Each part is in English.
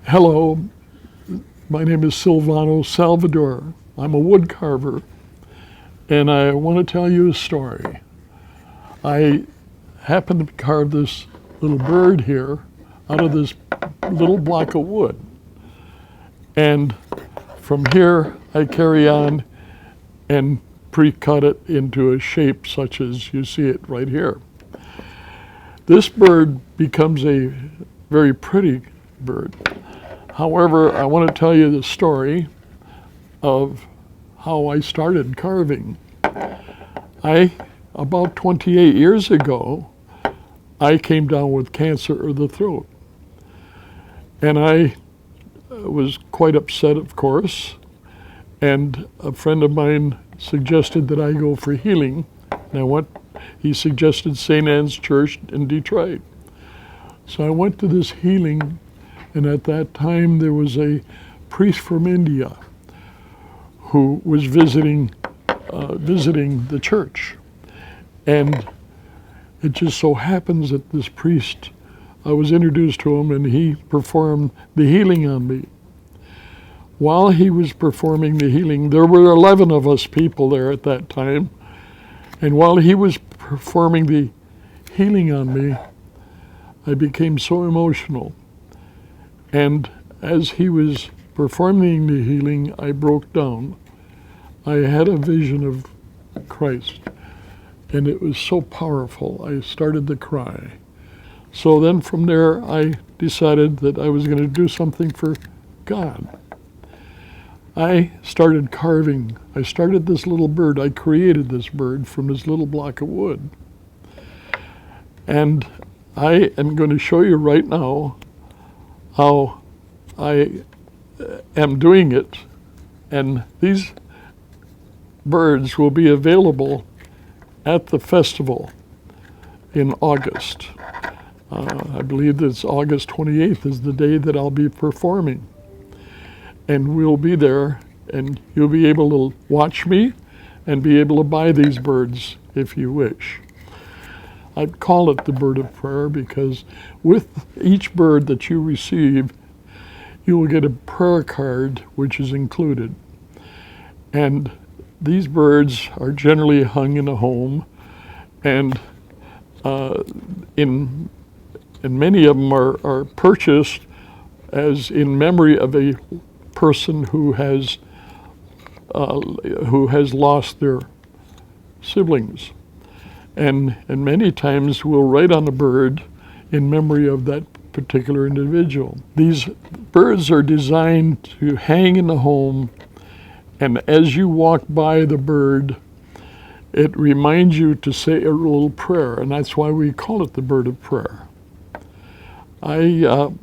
Hello, my name is Silvano, Salvador. I'm a wood carver, and I want to tell you a story. I happened to carve this little bird here out of this little block of wood. And from here, I carry on and pre-cut it into a shape such as you see it right here. This bird becomes a very pretty bird. However, I want to tell you the story of how I started carving. About 28 years ago, I came down with cancer of the throat. And I was quite upset, of course, and a friend of mine suggested that I go for healing. And he suggested St. Anne's Church in Detroit. So I went to this healing, and at that time there was a priest from India who was visiting the church. And it just so happens that this priest, I was introduced to him, and he performed the healing on me. While he was performing the healing, there were 11 of us people there at that time, and while he was performing the healing on me, I became so emotional. And as he was performing the healing, I broke down. I had a vision of Christ, and it was so powerful, I started to cry. So then from there, I decided that I was going to do something for God. I started carving. I started this little bird. I created this bird from this little block of wood. And I am going to show you right now how I am doing it. And these birds will be available at the festival in August. I believe that it's August 28th is the day that I'll be performing. And we'll be there, and you'll be able to watch me and be able to buy these birds if you wish. I call it the bird of prayer because with each bird that you receive, you will get a prayer card which is included. And these birds are generally hung in a home, and many of them are purchased as in memory of a person who has lost their siblings, and many times we'll write on the bird in memory of that particular individual. These birds are designed to hang in the home, and as you walk by the bird, it reminds you to say a little prayer, and that's why we call it the bird of prayer. I've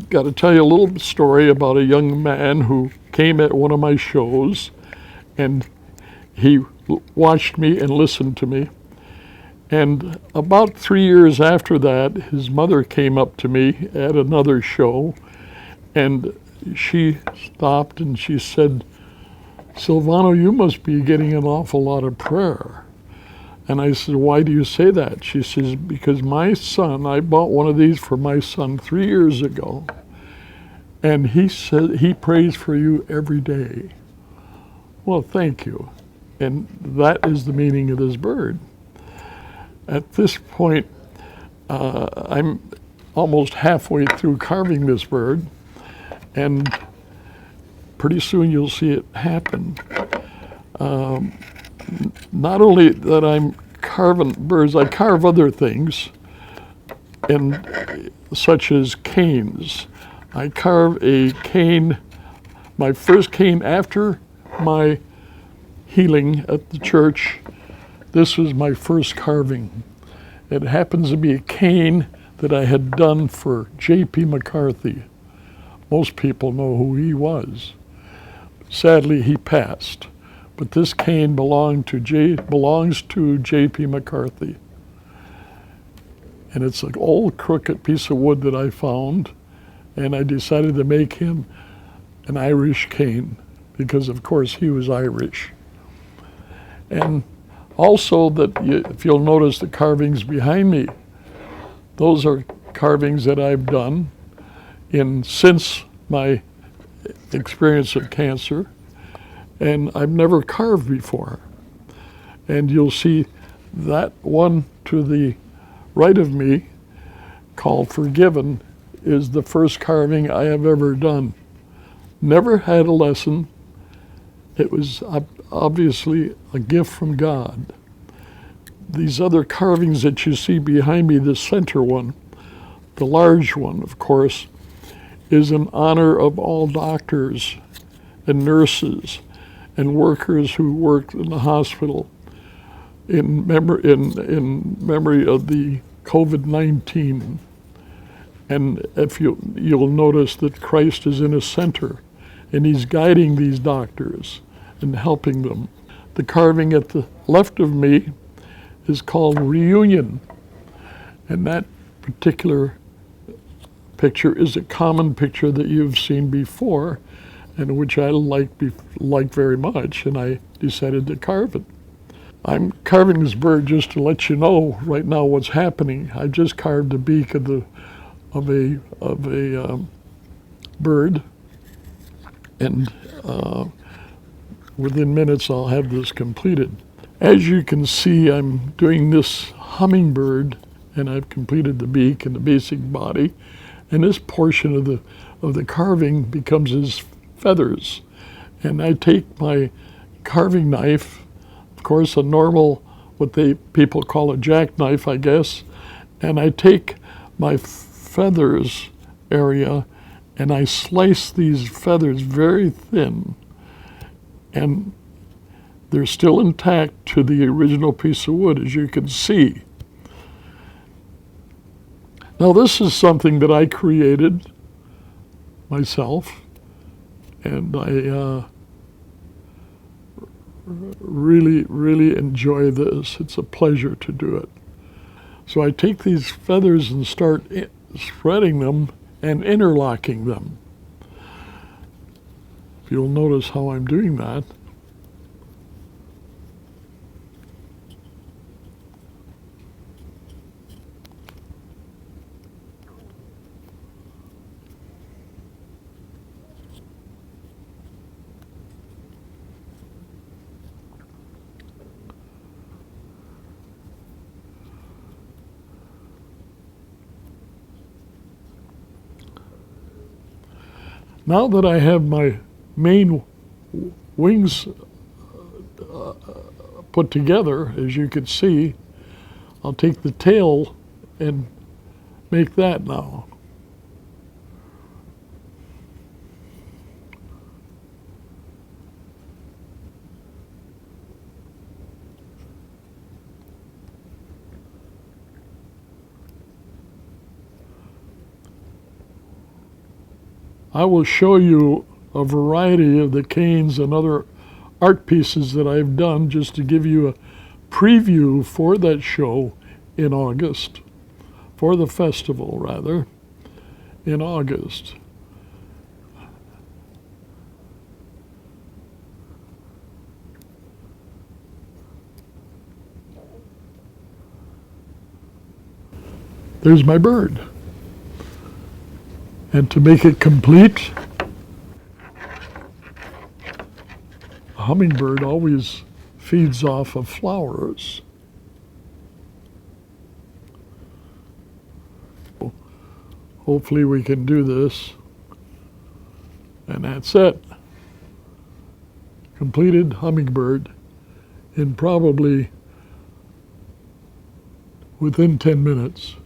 got to tell you a little story about a young man who came at one of my shows, and he watched me and listened to me. And about 3 years after that, his mother came up to me at another show, and she stopped and she said, "Silvano, you must be getting an awful lot of prayer." And I said, "Why do you say that?" She says, "Because my son, I bought one of these for my son 3 years ago, and he said he prays for you every day." Well, thank you. And that is the meaning of this bird. At this point, I'm almost halfway through carving this bird, and pretty soon you'll see it happen. Not only that I'm carving birds, I carve other things, such as canes. I carve a cane, my first cane after my healing at the church. This was my first carving. It happens to be a cane that I had done for J.P. McCarthy. Most people know who he was. Sadly, he passed. But this cane belongs to J.P. McCarthy. And it's an old crooked piece of wood that I found, and I decided to make him an Irish cane because, of course, he was Irish. And also, if you'll notice the carvings behind me, those are carvings that I've done since my experience of cancer, and I've never carved before. And you'll see that one to the right of me, called Forgiven, is the first carving I have ever done. Never had a lesson. It was obviously a gift from God. These other carvings that you see behind me, the center one, the large one, of course, is in honor of all doctors and nurses and workers who work in the hospital in memory of the COVID-19. And if you'll notice that Christ is in his center, and he's guiding these doctors and helping them. The carving at the left of me is called Reunion, and that particular picture is a common picture that you've seen before, and which I like very much, and I decided to carve it. I'm carving this bird just to let you know right now what's happening. I just carved the beak of a bird, and within minutes I'll have this completed. As you can see, I'm doing this hummingbird, and I've completed the beak and the basic body, and this portion of the carving becomes his feathers. And I take my carving knife, of course a normal, what people call a jackknife, I guess, and I take my feathers area and I slice these feathers very thin, and they're still intact to the original piece of wood, as you can see. Now this is something that I created myself, and I really enjoy this. It's a pleasure to do it. So I take these feathers and start spreading them and interlocking them. You'll notice how I'm doing that. Now that I have my main wings put together, as you can see, I'll take the tail and make that now. I will show you a variety of the canes and other art pieces that I've done, just to give you a preview for that show in August, for the festival rather, in August. There's my bird. And to make it complete, a hummingbird always feeds off of flowers. Hopefully we can do this. And that's it. Completed hummingbird in probably within 10 minutes.